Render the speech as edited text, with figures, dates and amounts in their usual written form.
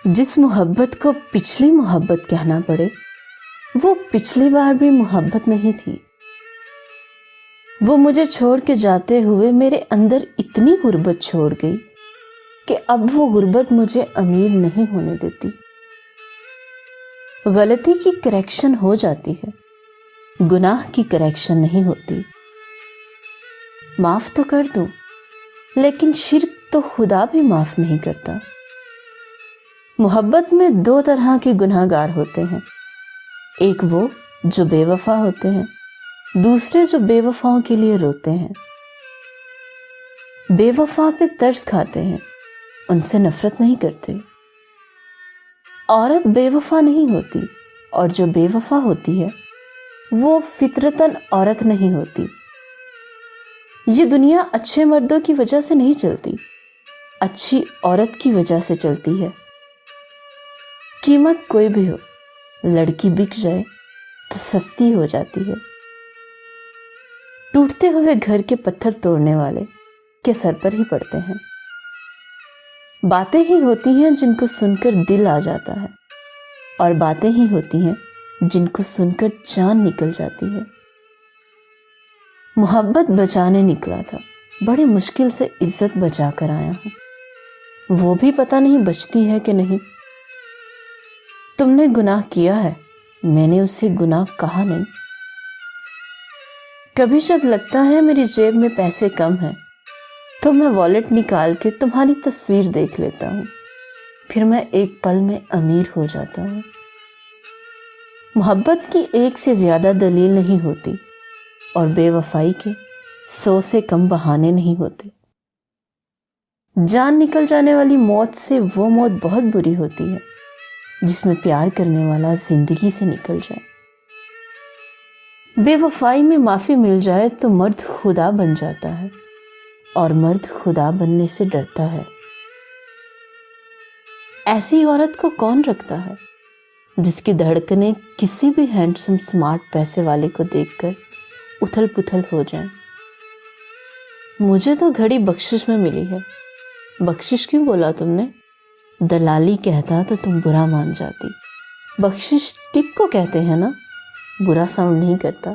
जिस मोहब्बत को पिछली मोहब्बत कहना पड़े वो पिछली बार भी मोहब्बत नहीं थी। वो मुझे छोड़ के जाते हुए मेरे अंदर इतनी गुर्बत छोड़ गई कि अब वो गुर्बत मुझे अमीर नहीं होने देती। गलती की करेक्शन हो जाती है, गुनाह की करेक्शन नहीं होती। माफ तो कर दूं, लेकिन शिर्क तो खुदा भी माफ नहीं करता। मोहब्बत में दो तरह के गुनहगार होते हैं, एक वो जो बेवफा होते हैं, दूसरे जो बेवफाओं के लिए रोते हैं। बेवफा पे तरस खाते हैं, उनसे नफरत नहीं करते। औरत बेवफा नहीं होती और जो बेवफा होती है वो फितरतन औरत नहीं होती। ये दुनिया अच्छे मर्दों की वजह से नहीं चलती, अच्छी औरत की वजह से चलती है। कीमत कोई भी हो, लड़की बिक जाए तो सस्ती हो जाती है। टूटते हुए घर के पत्थर तोड़ने वाले के सर पर ही पड़ते हैं। बातें ही होती हैं जिनको सुनकर दिल आ जाता है, और बातें ही होती हैं जिनको सुनकर जान निकल जाती है। मोहब्बत बचाने निकला था, बड़ी मुश्किल से इज्जत बचा कर आया हूं, वो भी पता नहीं बचती है कि नहीं। तुमने गुनाह किया है, मैंने उससे गुनाह कहा नहीं। कभी जब लगता है मेरी जेब में पैसे कम हैं, तो मैं वॉलेट निकाल के तुम्हारी तस्वीर देख लेता हूँ, फिर मैं एक पल में अमीर हो जाता हूँ। मोहब्बत की एक से ज्यादा दलील नहीं होती और बेवफाई के 100 से कम बहाने नहीं होते। जान निकल जाने वाली मौत से वो मौत बहुत बुरी होती है जिसमें प्यार करने वाला जिंदगी से निकल जाए। बेवफाई में माफी मिल जाए तो मर्द खुदा बन जाता है, और मर्द खुदा बनने से डरता है। ऐसी औरत को कौन रखता है जिसकी धड़कनें किसी भी हैंडसम स्मार्ट पैसे वाले को देखकर उथल पुथल हो जाएं। मुझे तो घड़ी बख्शिश में मिली है। बख्शिश क्यों बोला तुमने? दलाली कहता तो तुम बुरा मान जाती। बख्शिश टिप को कहते हैं ना, बुरा साउंड नहीं करता।